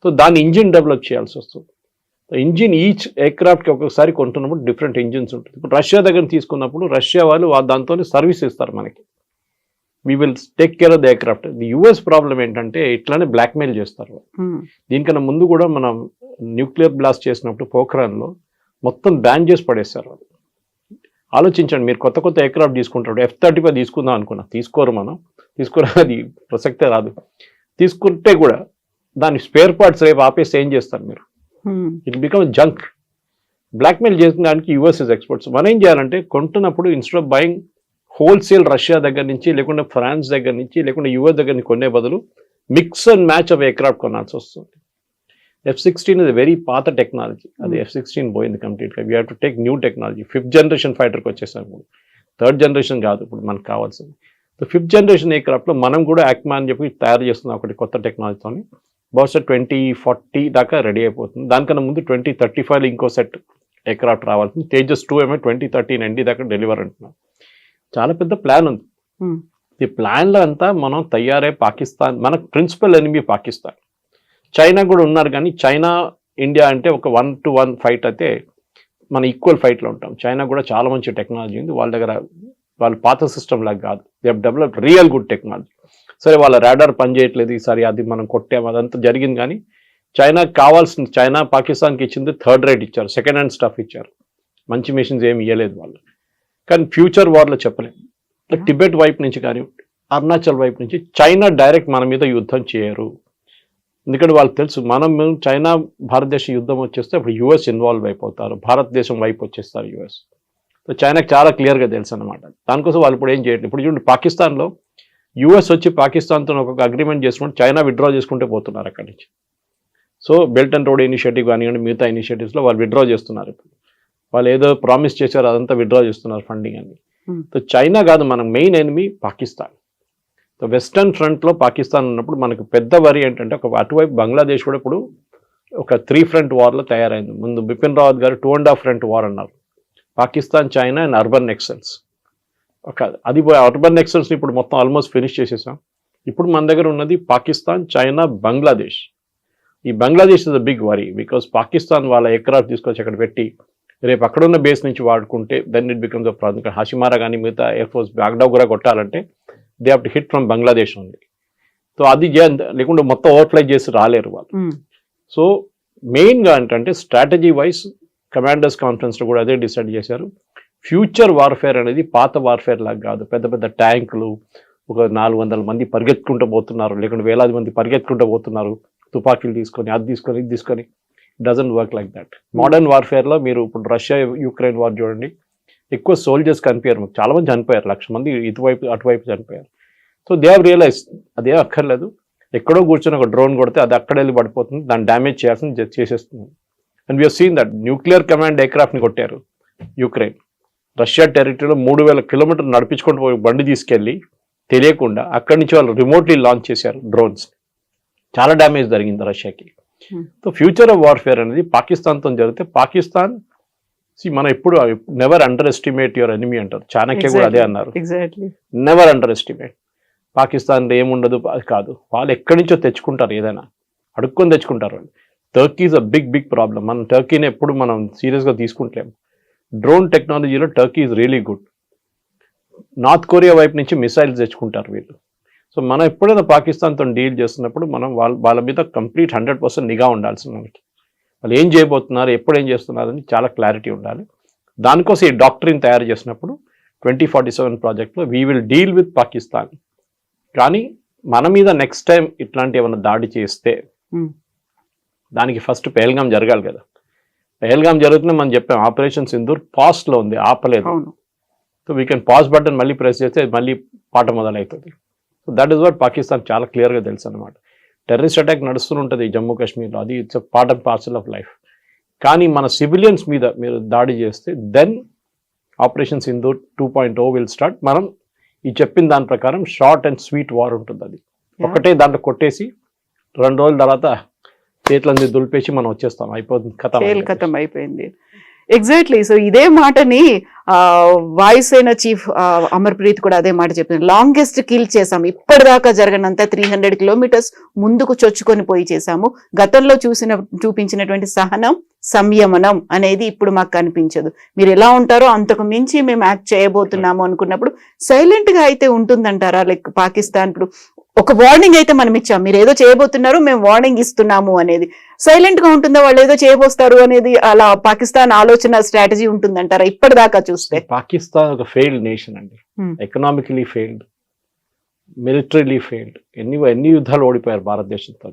సో దాని ఇంజిన్ డెవలప్ చేయాల్సి వస్తుంది. ఇంజిన్ ఈచ్ ఎయిర్క్రాఫ్ట్కి ఒక్కొక్కసారి కొంటున్నప్పుడు డిఫరెంట్ ఇంజిన్స్ ఉంటుంది. ఇప్పుడు రష్యా దగ్గర తీసుకున్నప్పుడు రష్యా వాళ్ళు దాంతో సర్వీస్ ఇస్తారు మనకి. We will take care of the aircraft. The US problem ఏంటంటే ఇట్లానే బ్లాక్మెయిల్ చేస్తారు. దీనికన్నా ముందు కూడా మనం న్యూక్లియర్ బ్లాస్ట్ చేసినప్పుడు పోఖ్రాన్లో మొత్తం బ్యాన్ చేసి పడేస్తారు వాళ్ళు. ఆలోచించండి, మీరు కొత్త కొత్త ఎయిర్క్రాఫ్ట్ తీసుకుంటారు. F-35 తీసుకుందాం అనుకున్నా, తీసుకోరు, అది ప్రసక్తే రాదు. తీసుకుంటే కూడా దాని స్పేర్ పార్ట్స్ రేపు ఆపేసి ఏం చేస్తారు మీరు? It become junk. బ్లాక్మెయిల్ చేసిన దానికి యుఎస్ ఇస్ ఎక్స్పర్ట్స్. మనం ఏం చేయాలంటే కొంటున్నప్పుడు instead of buying wholesale Russia దగ్గర నుంచి, లేకుంటే ఫ్రాన్స్ దగ్గర నుంచి, లేకుంటే యుఎస్ దగ్గర నుంచి కొనే బదులు mix and match of aircraft కొనాల్సి వస్తుంది. F-16 ఇస్ వెరీ పాత టెక్నాలజీ. అది F-16 పోయింది కంప్లీట్గా. We have to take new technology. 5th generation ఫైటర్కి వచ్చేసాం. 3rd జనరేషన్ కాదు ఇప్పుడు మనకు కావాల్సింది. సో 5th జనరేషన్ ఎయిర్క్రాఫ్ట్లో మనం కూడా యాక్మా అని చెప్పి తయారు చేస్తున్నాం ఒకటి కొత్త టెక్నాలజీతో. బహుశా 2040 దాకా రెడీ అయిపోతుంది. దానికన్నా ముందు 2035 ఇంకో సెట్ ఎయిర్క్రాఫ్ట్ రావాల్సింది. తేజస్ 2 ఏమో 2013 ఎండి దాకా డెలివర్ అంటున్నాం. చాలా పెద్ద ప్లాన్ ఉంది. ఈ ప్లాన్లో అంతా మనం తయారై పాకిస్తాన్, మనకు ప్రిన్సిపల్ ఎనిమీ పాకిస్తాన్. చైనా కూడా ఉన్నారు, కానీ చైనా ఇండియా అంటే ఒక 1-to-1 ఫైట్ అయితే మన ఈక్వల్ ఫైట్లో ఉంటాం. చైనా కూడా చాలా మంచి టెక్నాలజీ ఉంది వాళ్ళ దగ్గర. వాళ్ళ పాత సిస్టమ్ లాగా కాదు, they have developed real good technology. సరే వాళ్ళ రాడార్ పనిచేయట్లేదు ఈసారి, అది మనం కొట్టాము, అదంతా జరిగింది. కానీ చైనాకి కావాల్సింది, చైనా పాకిస్తాన్కి ఇచ్చింది 3rd రేట్ ఇచ్చారు, 2nd హ్యాండ్ స్టఫ్ ఇచ్చారు, మంచి మిషన్స్ ఏమి ఇవ్వలేదు వాళ్ళు. కానీ ఫ్యూచర్ వార్లో చెప్పలేము. టిబెట్ వైపు నుంచి కానీ అరుణాచల్ వైపు నుంచి చైనా డైరెక్ట్ మన మీద యుద్ధం చేయరు. ఎందుకంటే వాళ్ళకి తెలుసు మనం చైనా భారతదేశ యుద్ధం వచ్చేస్తే అప్పుడు యుఎస్ ఇన్వాల్వ్ అయిపోతారు, భారతదేశం వైపు వచ్చేస్తారు యుఎస్. సో చైనాకి చాలా క్లియర్గా తెలుసు అనమాట. దానికోసం వాళ్ళు ఇప్పుడు ఏం చేయట్లేదు. ఇప్పుడు చూడండి, పాకిస్తాన్లో యుఎస్ వచ్చి పాకిస్తాన్తో ఒక అగ్రిమెంట్ చేసుకుంటే చైనా విత్డ్రా చేసుకుంటే పోతున్నారు అక్కడి నుంచి. So belt and road initiative కానివ్వండి, మిగతా ఇనిషియేటివ్స్లో వాళ్ళు విత్డ్రా చేస్తున్నారు. ఇప్పుడు వాళ్ళు ఏదో ప్రామిస్ చేశారు అదంతా విత్డ్రా చేస్తున్నారు ఫండింగ్ అని. సో చైనా కాదు మనం main enemy Pakistan. So western ఫ్రంట్లో పాకిస్తాన్ ఉన్నప్పుడు మనకు పెద్ద వరి ఏంటంటే అటువైపు బంగ్లాదేశ్ కూడా ఇప్పుడు ఒక 3 ఫ్రంట్ వార్లో తయారైంది. ముందు బిపిన్ రావత్ గారు 2.5 ఫ్రంట్ వార్ అన్నారు. Pakistan, China and urban naxals. అది అర్బన్ నెక్సల్స్ని ఇప్పుడు మొత్తం ఆల్మోస్ట్ ఫినిష్ చేసేసాం. ఇప్పుడు మన దగ్గర ఉన్నది పాకిస్తాన్, చైనా, బంగ్లాదేశ్. ఈ Bangladesh is a big worry because Pakistan వాళ్ళ ఎయిర్క్రాఫ్ట్ తీసుకొచ్చి అక్కడ పెట్టి రేపు అక్కడున్న బేస్ నుంచి వాడుకుంటే then it becomes a problem. Hashimara కానీ మిగతా ఎయిర్ ఫోర్స్ బాగ్డోగ్రా కొట్టాలంటే they have to hit from Bangladesh ఉంది. సో అది లేకుంటే మొత్తం ఓవర్ఫ్లై చేసి రాలేరు వాళ్ళు. సో మెయిన్గా ఏంటంటే స్ట్రాటజీ వైజ్ కమాండర్స్ కాన్ఫరెన్స్లో కూడా అదే డిసైడ్ చేశారు. ఫ్యూచర్ వార్ఫేర్ అనేది పాత వార్ఫేర్ లాగా కాదు. పెద్ద పెద్ద ట్యాంకులు, ఒక 400 మంది పరిగెత్తుకుంటూ పోతున్నారు, లేకుంటే వేలాది మంది పరిగెత్తుకుంటూ పోతున్నారు తుపాకీలు తీసుకొని, అది తీసుకొని, ఇది తీసుకొని. Doesn't work like that. Modern వార్ఫేర్లో మీరు ఇప్పుడు రష్యా యుక్రెయిన్ వార్ చూడండి, ఎక్కువ సోల్జర్స్ కనిపించారు. చాలా మంది చనిపోయారు, 1,00,000 మంది ఇటువైపు అటువైపు చనిపోయారు. సో దే హ్యావ్ రియలైజ్ అదే అక్కర్లేదు, ఎక్కడో కూర్చొని ఒక డ్రోన్ కొడితే అది అక్కడ వెళ్ళి పడిపోతుంది, దాన్ని డ్యామేజ్ చేయాల్సింది చేసేస్తుంది. And we have seen that nuclear command ఎయిర్క్రాఫ్ట్ని కొట్టారు యుక్రెయిన్. రష్యా టెరిటరీలో 3,000 కిలోమీటర్లు నడిపించుకుంటూ పోయి బండి తీసుకెళ్ళి తెలియకుండా అక్కడి నుంచి వాళ్ళు రిమోట్లీ లాంచ్ చేశారు డ్రోన్స్. చాలా డ్యామేజ్ జరిగింది రష్యాకి. సో ఫ్యూచర్ ఆఫ్ వార్ఫేర్ అనేది పాకిస్తాన్తో జరిగితే పాకిస్తాన్ మనం ఎప్పుడు never under estimate your enemy అంటారు. చాణక్య కూడా అదే అన్నారు, నెవర్ అండర్ ఎస్టిమేట్. పాకిస్తాన్లో ఏముండదు అది కాదు, వాళ్ళు ఎక్కడి నుంచో తెచ్చుకుంటారు, ఏదైనా అడుక్కొని తెచ్చుకుంటారు వాళ్ళు. Turkey is a big problem. మనం టర్కీని ఎప్పుడు మనం సీరియస్గా తీసుకుంటలేము. డ్రోన్ టెక్నాలజీలో Turkey is really good. North Korea వైపు నుంచి మిసైల్స్ తెచ్చుకుంటారు వీళ్ళు. సో మనం ఎప్పుడైనా పాకిస్తాన్తో డీల్ చేస్తున్నప్పుడు మనం వాళ్ళ మీద కంప్లీట్ 100% నిఘా ఉండాల్సింది. మనకి వాళ్ళు ఏం చేయబోతున్నారు, ఎప్పుడు ఏం చేస్తున్నారు అని చాలా క్లారిటీ ఉండాలి. దానికోసం ఈ డాక్టరీని తయారు చేసినప్పుడు 2047 ప్రాజెక్ట్లో we will deal with Pakistan. కానీ మన మీద నెక్స్ట్ టైం ఇట్లాంటి ఏమైనా దాడి చేస్తే దానికి ఫస్ట్ పెహల్గాం జరగాలి కదా. పెహల్గాం జరుగుతున్నా మనం చెప్పాం ఆపరేషన్ సింధూర్ పాస్ట్లో ఉంది, ఆపలేదు. So we can pass button మళ్ళీ ప్రెస్ చేస్తే మళ్ళీ పాట మొదలవుతుంది. So that is what Pakistan చాలా క్లియర్గా తెలుసు అనమాట. టెర్రరిస్ట్ అటాక్ నడుస్తుంటుంది జమ్మూ కాశ్మీర్లో, అది it's a part and parcel of life. కానీ మన సివిలియన్స్ మీద మీరు దాడి చేస్తే then operation Sindoor 2.0 will start. మనం ఈ చెప్పిన దాని ప్రకారం షార్ట్ అండ్ స్వీట్ వార్ ఉంటుంది. అది ఒకటే దాంట్లో కొట్టేసి 2 రోజుల తర్వాత చేతులన్నీ దులిపేసి మనం వచ్చేస్తాం, అయిపోతుంది, కథం అయిపోయింది. ఎగ్జాక్ట్లీ. సో ఇదే మాటని వాయుసేన చీఫ్ అమర్ప్రీత్ కూడా అదే మాట చెప్తున్నారు. లాంగెస్ట్ కిల్ చేశాము, ఇప్పటిదాకా జరగనంత 300 కిలోమీటర్స్ ముందుకు చొచ్చుకొని పోయి చేశాము. గతంలో చూపించినటువంటి సహనం, సంయమనం అనేది ఇప్పుడు మాకు కనిపించదు. మీరు ఎలా ఉంటారో అంతకు మించి మేము యాక్ట్ చేయబోతున్నాము అనుకున్నప్పుడు సైలెంట్ గా అయితే ఉంటుందంటారా? లైక్ పాకిస్తాన్ ఇప్పుడు ఒక వార్నింగ్ అయితే మనం ఇచ్చాం, మీరు ఏదో చేయబోతున్నారు, మేము వార్నింగ్ ఇస్తున్నాము అనేది. సైలెంట్ గా ఉంటుందా, వాళ్ళు ఏదో చేయబోస్తారు అనేది అలా పాకిస్తాన్ ఆలోచన స్ట్రాటజీ ఉంటుందంటారా ఇప్పటిదాకా చూస్తే? పాకిస్తాన్ ఒక ఫెయిల్డ్ నేషన్ అండి. Economically failed, militarily failed. ఎన్ని యుద్ధాలు ఓడిపోయారు భారతదేశంతో.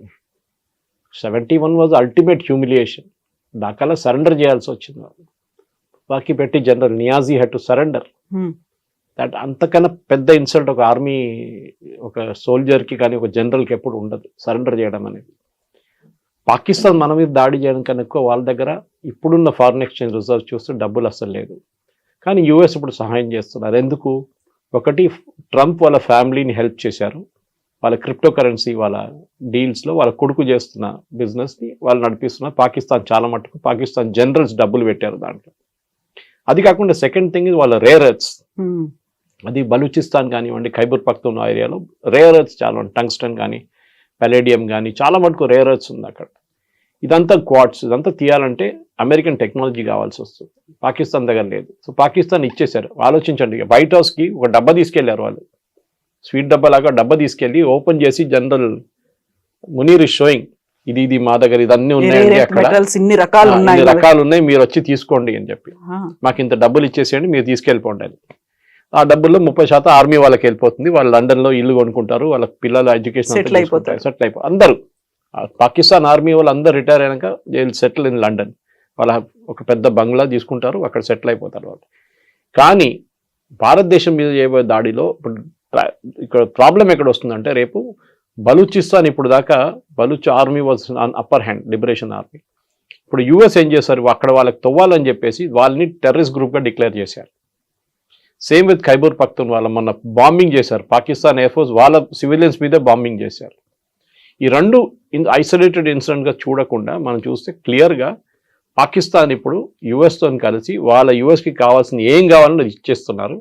71 వాజ్ అల్టిమేట్ హ్యూమిలియేషన్. ఢాకాలో సరెండర్ చేయాల్సి వచ్చింది. బాకీ పెట్టి general Niazi had to surrender. That అంతకన్నా పెద్ద ఇన్సల్ట్ ఒక ఆర్మీ, ఒక సోల్జర్కి కానీ ఒక జనరల్కి ఎప్పుడు ఉండదు సరెండర్ చేయడం అనేది. పాకిస్తాన్ మన మీద దాడి చేయడం కన్నా ఎక్కువ వాళ్ళ దగ్గర ఇప్పుడున్న ఫారిన్ ఎక్స్చేంజ్ రిజర్వ్ చూస్తే డబ్బులు అస్సలు లేదు. కానీ యూఎస్ ఇప్పుడు సహాయం చేస్తున్నారు. ఎందుకు? ఒకటి, ట్రంప్ వాళ్ళ ఫ్యామిలీని హెల్ప్ చేశారు. వాళ్ళ క్రిప్టో కరెన్సీ, వాళ్ళ డీల్స్లో వాళ్ళ కొడుకు చేస్తున్న బిజినెస్ని వాళ్ళు నడిపిస్తున్నారు. పాకిస్తాన్ చాలా మటుకు పాకిస్తాన్ జనరల్స్ డబ్బులు పెట్టారు దాంట్లో. అది కాకుండా సెకండ్ థింగ్ ఇది వాళ్ళ రేర్ ఎర్త్స్. అది బలూచిస్తాన్ కానివ్వండి, ఖైబర్ పఖ్తూన్ ఏరియాలో రేర్ ఎర్త్స్ చాలా ఉంది. టంగ్స్టన్ కానీ, పెలేడియం కానీ చాలా మటుకు రేర్ ఎర్త్స్ ఉంది అక్కడ. ఇదంతా క్వార్ట్స్, ఇదంతా తీయాలంటే అమెరికన్ టెక్నాలజీ కావాల్సి వస్తుంది. పాకిస్తాన్ దగ్గర లేదు. సో పాకిస్తాన్ ఇచ్చేశారు. ఆలోచించండి, వైట్ హౌస్కి ఒక డబ్బా తీసుకెళ్లారు వాళ్ళు, స్వీట్ డబ్బా లాగా డబ్బా తీసుకెళ్ళి ఓపెన్ చేసి జనరల్ మునీర్ ఇస్ షోయింగ్, ఇది మా దగ్గర ఇదన్నీ ఉన్నాయండి, అక్కడ ఇన్ని రకాలు ఉన్నాయి, మీరు వచ్చి తీసుకోండి అని చెప్పి, మాకు ఇంత డబ్బులు ఇచ్చేసేయండి, మీరు తీసుకెళ్ళిపోండి అని. ఆ డబ్బుల్లో 30% ఆర్మీ వాళ్ళకి వెళ్ళిపోతుంది. వాళ్ళు లండన్లో ఇల్లు కొనుక్కుంటారు, వాళ్ళ పిల్లల ఎడ్యుకేషన్ సెటిల్ అయిపోతారు అందరూ. పాకిస్తాన్ ఆర్మీ వాళ్ళు అందరూ రిటైర్ అయినాక they will settle in London. వాళ్ళ ఒక పెద్ద బంగ్లా తీసుకుంటారు, అక్కడ సెటిల్ అయిపోతారు వాళ్ళు. కానీ భారతదేశం మీద చేయబోయే దాడిలో ఇక్కడ ప్రాబ్లం ఎక్కడ వస్తుందంటే, రేపు బలూచిస్తాన్ ఇప్పుడు దాకా Baloch army was upper hand, liberation army. ఇప్పుడు యూఎస్ ఏం చేశారు, అక్కడ వాళ్ళకి తవ్వాలని చెప్పేసి వాళ్ళని టెర్రరిస్ట్ గ్రూప్గా డిక్లేర్ చేశారు. సేమ్ విత్ ఖైబర్ పఖ్తూన్ వాళ్ళ మొన్న బాంబింగ్ చేశారు. పాకిస్తాన్ ఎయిర్ ఫోర్స్ వాళ్ళ సివిలియన్స్ మీదే బాంబింగ్ చేశారు. ఈ రెండు ఐసోలేటెడ్ ఇన్సిడెంట్గా చూడకుండా మనం చూస్తే క్లియర్గా పాకిస్తాన్ ఇప్పుడు యుఎస్తో కలిసి వాళ్ళ యుఎస్కి కావాల్సిన ఏం కావాలని ఇచ్చేస్తున్నారు,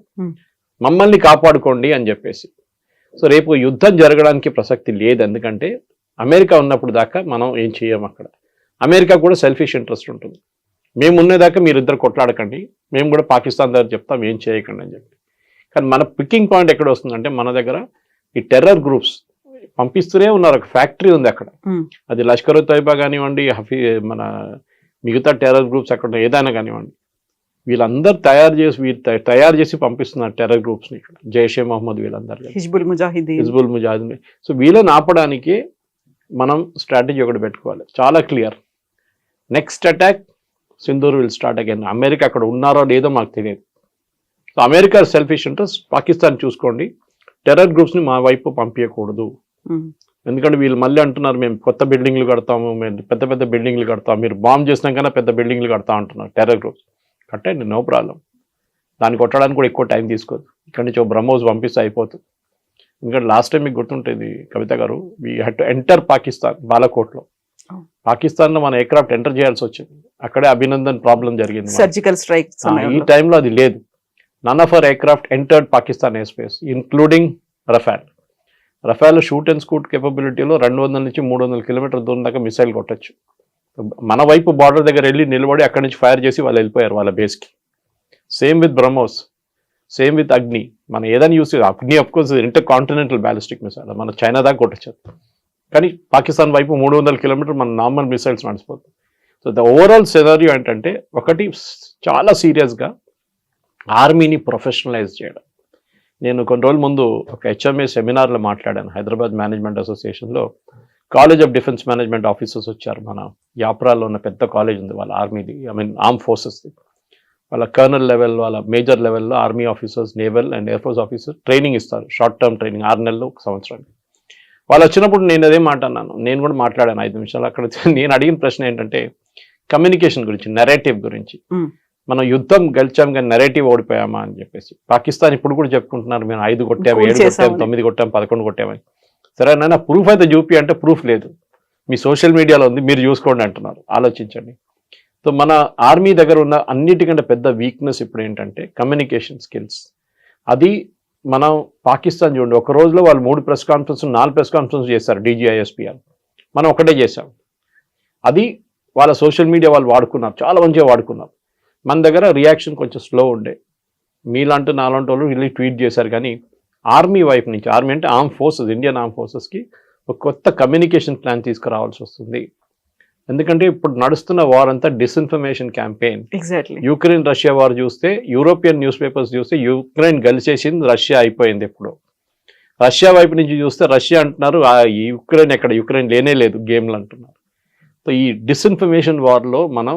మమ్మల్ని కాపాడుకోండి అని చెప్పేసి. సో రేపు యుద్ధం జరగడానికి ప్రసక్తి లేదు. ఎందుకంటే అమెరికా ఉన్నప్పుడు దాకా మనం ఏం చేయం అక్కడ. అమెరికా కూడా సెల్ఫిష్ ఇంట్రెస్ట్ ఉంటుంది. మేము ఉన్నదాకా మీరు ఇద్దరు కొట్లాడకండి, మేము కూడా పాకిస్తాన్ దగ్గర చెప్తాం ఏం చేయకండి అని చెప్పి. కానీ మన పికింగ్ పాయింట్ ఎక్కడ వస్తుందంటే, మన దగ్గర ఈ టెర్రర్ గ్రూప్స్ పంపిస్తూనే ఉన్నారు. ఒక ఫ్యాక్టరీ ఉంది అక్కడ, అది లష్కర్ తోయిబా కానివ్వండి, మన మిగతా టెర్రర్ గ్రూప్స్ అక్కడ ఏదైనా కానివ్వండి, వీళ్ళందరూ తయారు చేసి పంపిస్తున్నారు టెర్రర్ గ్రూప్స్ని ఇక్కడ. జైషే మొహమ్మద్ వీళ్ళందరూ, హిజ్బుల్ ముజాహిదీన్. సో వీళ్ళని ఆపడానికి మనం స్ట్రాటజీ ఒకటి పెట్టుకోవాలి, చాలా clear. Next attack Sindoor will start again. America అక్కడ ఉన్నారో లేదో మాకు తెలియదు. So America selfish interest, Pakistan చూసుకోండి, టెర్రర్ గ్రూప్స్ని మా వైపు పంపించకూడదు. ఎందుకంటే వీళ్ళు మళ్ళీ అంటున్నారు మేము కొత్త బిల్డింగ్లు కడతాము, మేము పెద్ద పెద్ద బిల్డింగ్లు కడతాము, మీరు బాంబ్ చేసినాకన్నా పెద్ద బిల్డింగ్లు కడతా అంటున్నారు టెర్రర్ గ్రూప్స్. కట్టండి, నో ప్రాబ్లం. దాన్ని కొట్టడానికి కూడా ఎక్కువ టైం తీసుకోదు. ఇక్కడి నుంచి బ్రహ్మోస్ పంపిస్తే అయిపోతుంది. ఎందుకంటే లాస్ట్ టైం మీకు గుర్తుంటుంది Kavitha garu, we had to enter Pakistan, బాలాకోట్లో. పాకిస్తాన్లో మన ఎయిర్క్రాఫ్ట్ ఎంటర్ చేయాల్సి వచ్చింది. అక్కడే అభినందన్ ప్రాబ్లం జరిగింది, సర్జికల్ స్ట్రైక్. ఈ టైంలో అది లేదు. None of our aircraft entered Pakistan air space, including Rafale. Rafale shoot and scoot కేపబిలిటీలో 200 నుంచి 300 కిలోమీటర్ దూరం దాకా మిసైల్ కొట్టచ్చు. మన వైపు బార్డర్ దగ్గర వెళ్ళి నిలబడి అక్కడి నుంచి ఫైర్ చేసి వాళ్ళు వెళ్ళిపోయారు వాళ్ళ బేస్కి. Same with BrahMos, same with Agni. మనం ఏదైనా యూస్ చేయాలి. Agni of course intercontinental ballistic missile, మన చైనా దాకా కొట్టచ్చు. కానీ పాకిస్తాన్ వైపు 300 కిలోమీటర్ మన నార్మల్ మిసైల్స్ నడిచిపోతుంది. సో ద ఓవరాల్ సినారియో ఏంటంటే, ఒకటి చాలా సీరియస్గా ఆర్మీని ప్రొఫెషనలైజ్ చేయడం. నేను కొన్ని రోజుల ముందు ఒక హెచ్ఎంఏ సెమినార్లో మాట్లాడాను, హైదరాబాద్ మేనేజ్మెంట్ అసోసియేషన్లో. College of defence management officers వచ్చారు. మన యాప్రాలో ఉన్న పెద్ద కాలేజ్ ఉంది వాళ్ళ ఆర్మీది, ఆర్మ్ ఫోర్సెస్ది. వాళ్ళ కర్నల్ లెవెల్, వాళ్ళ మేజర్ లెవెల్లో army officers, naval and air force officers training ఇస్తారు, షార్ట్ టర్మ్ ట్రైనింగ్, 6 నెలలు, 1 సంవత్సరానికి. వాళ్ళు వచ్చినప్పుడు నేను అదే మాట అన్నాను, నేను కూడా మాట్లాడాను 5 నిమిషాలు అక్కడ. నేను అడిగిన ప్రశ్న ఏంటంటే, కమ్యూనికేషన్ గురించి, నెరేటివ్ గురించి. మనం యుద్ధం గెలిచాం కానీ నెరేటివ్ ఓడిపోయామా అని చెప్పేసి. పాకిస్తాన్ ఇప్పుడు కూడా చెప్పుకుంటున్నారు, మేము 5 కొట్టాము, 7 కొట్టాము, 9 కొట్టాము, 11 కొట్టామని. సరే నాయన, ప్రూఫ్ అయితే చూపి అంటే ప్రూఫ్ లేదు, మీ సోషల్ మీడియాలో ఉంది, మీరు చూసుకోండి అంటున్నారు. ఆలోచించండి. సో మన ఆర్మీ దగ్గర ఉన్న అన్నిటికంటే పెద్ద వీక్నెస్ ఇప్పుడు ఏంటంటే కమ్యూనికేషన్ స్కిల్స్. అది మనం పాకిస్తాన్ చూడండి, ఒక రోజులో వాళ్ళు 3 ప్రెస్ కాన్ఫరెన్స్ 4 ప్రెస్ కాన్ఫరెన్స్ చేస్తారు DGISPR, మనం ఒకటే చేసాం. అది వాళ్ళ సోషల్ మీడియా వాళ్ళు వాడుకున్నారు, చాలా మంచిగా వాడుకున్నారు. మన దగ్గర రియాక్షన్ కొంచెం స్లో ఉండే. మీలాంటి నాలాంటి వాళ్ళు వెళ్ళి ట్వీట్ చేశారు, కానీ ఆర్మీ వైపు నుంచి, ఆర్మీ అంటే ఆర్మ్ ఫోర్సెస్, ఇండియన్ ఆర్మ్ ఫోర్సెస్కి ఒక కొత్త కమ్యూనికేషన్ ప్లాన్ తీసుకురావాల్సి వస్తుంది. ఎందుకంటే ఇప్పుడు నడుస్తున్న వార్ అంతా disinformation campaign. Exactly. Ukraine Russia war చూస్తే, యూరోపియన్ న్యూస్ పేపర్స్ చూస్తే యుక్రెయిన్ గెలిచేసింది, రష్యా అయిపోయింది. ఇప్పుడు రష్యా వైపు నుంచి చూస్తే రష్యా అంటున్నారు, యుక్రెయిన్ ఎక్కడ, యుక్రెయిన్ లేనే లేదు గేమ్లు అంటున్నారు. సో ఈ డిస్ఇన్ఫర్మేషన్ వార్లో మనం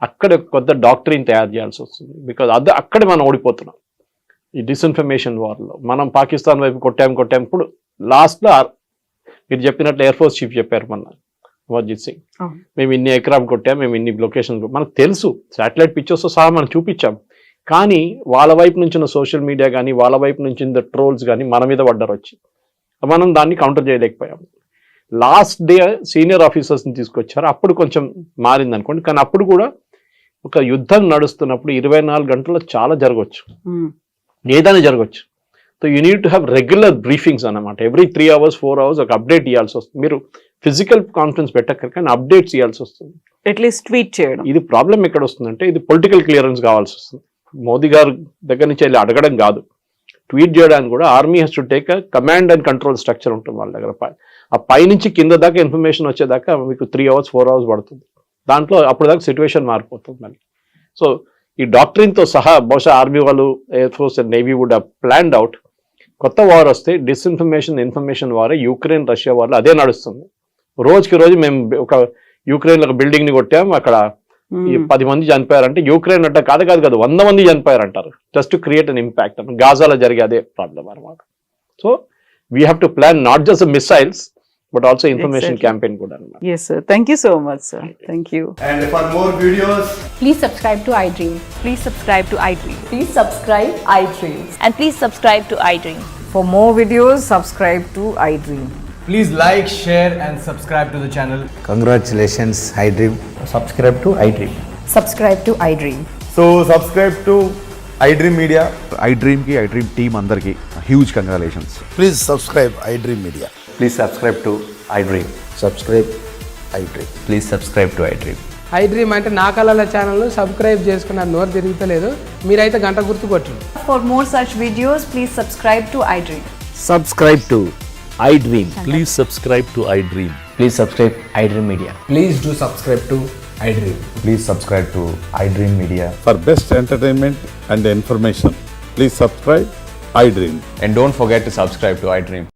అక్కడ కొత్త డాక్టరీని తయారు చేయాల్సి వస్తుంది. బికాజ్ అక్కడే మనం ఓడిపోతున్నాం ఈ డిస్ఇన్ఫర్మేషన్ వార్లో. మనం పాకిస్తాన్ వైపు కొట్టాం. ఇప్పుడు లాస్ట్లో మీరు చెప్పినట్లు ఎయిర్ ఫోర్స్ చీఫ్ చెప్పారు మొన్న, అమర్జిత్ సింగ్, మేము ఇన్ని ఎకరామ్ కొట్టాం, మేము ఇన్ని లొకేషన్, మనకు తెలుసు, శాటిలైట్ పిక్చర్స్తో సహా మనం చూపించాం. కానీ వాళ్ళ వైపు నుంచి ఉన్న సోషల్ మీడియా కానీ, వాళ్ళ వైపు నుంచి ఉన్న ట్రోల్స్ కానీ మన మీద పడ్డారు వచ్చి, మనం దాన్ని కౌంటర్ చేయలేకపోయాం. లాస్ట్ డే సీనియర్ ఆఫీసర్స్ని తీసుకొచ్చారు, అప్పుడు కొంచెం మారింది అనుకోండి. కానీ అప్పుడు కూడా ఒక యుద్ధం నడుస్తున్నప్పుడు 24 గంటల్లో చాలా జరగవచ్చు, ఏదైనా జరగవచ్చు. So you need to have regular briefings అన్నమాట. ఎవ్రీ 3 hours 4 hours ఒక అప్డేట్ ఇవ్వాల్సి వస్తుంది. మీరు ఫిజికల్ కాన్ఫరెన్స్ పెట్టక్కర్ కానీ అప్డేట్స్ ఇవ్వాల్సి వస్తుంది, అట్లీస్ట్ ట్వీట్ చేయడం. ఇది ప్రాబ్లం ఎక్కడ వస్తుందంటే, ఇది పొలిటికల్ క్లియరెన్స్ కావాల్సి వస్తుంది. మోదీ గారు దగ్గర నుంచి వెళ్ళి అడగడం కాదు, ట్వీట్ చేయడానికి కూడా army has to take command and control structure ఉంటుంది వాళ్ళ దగ్గర. ఆ పైనుంచి కింద దాకా ఇన్ఫర్మేషన్ వచ్చేదాకా మీకు 3 hours 4 hours పడుతుంది. దాంట్లో అప్పుడు దాకా సిచ్యువేషన్ మారిపోతుంది మళ్ళీ. సో ఈ డాక్టరీన్తో సహా బహుశా ఆర్మీ వాళ్ళు, air force and navy would have planned out. కొత్త వార్ వస్తే ఇన్ఫర్మేషన్ వారే యుక్రెయిన్ రష్యా వార్లో అదే నడుస్తుంది. రోజుకి రోజు మేము ఒక యుక్రెయిన్లో ఒక బిల్డింగ్ ని కొట్టాం, అక్కడ 10 మంది చనిపోయారంటే యుక్రెయిన్ అంటే కాదు 100 మంది చనిపోయారంటారు, just to create an impact. గాజాలో జరిగే అదే ప్రాబ్లం అనమాట. So we have to plan not just missiles but also information campaign kuda anamata. Yes sir, thank you so much sir, thank you. And for more videos, please subscribe to iDream. Please subscribe to iDream. Please subscribe iDream. And please subscribe to iDream. For more videos, subscribe to iDream. please like, share and subscribe to the channel. Congratulations, iDream. Subscribe to iDream. Subscribe to iDream. So subscribe to iDream Media. iDream ki iDream team andarki huge congratulations. Please subscribe iDream Media. Please subscribe to iDream. Subscribe iDream. Please subscribe to iDream. iDream అంటే నా కళల ఛానల్ను సబ్స్క్రైబ్ చేసుకున్న నోరు తిరుగుతలేదు, మీరైతే గంట గుర్తు కొట్టండి. For more such videos, please subscribe to iDream. Subscribe to iDream. Please subscribe to iDream. Please subscribe iDream Media. Please do subscribe to iDream. Please subscribe to iDream Media. For best entertainment and information, please subscribe iDream. And don't forget to subscribe to iDream.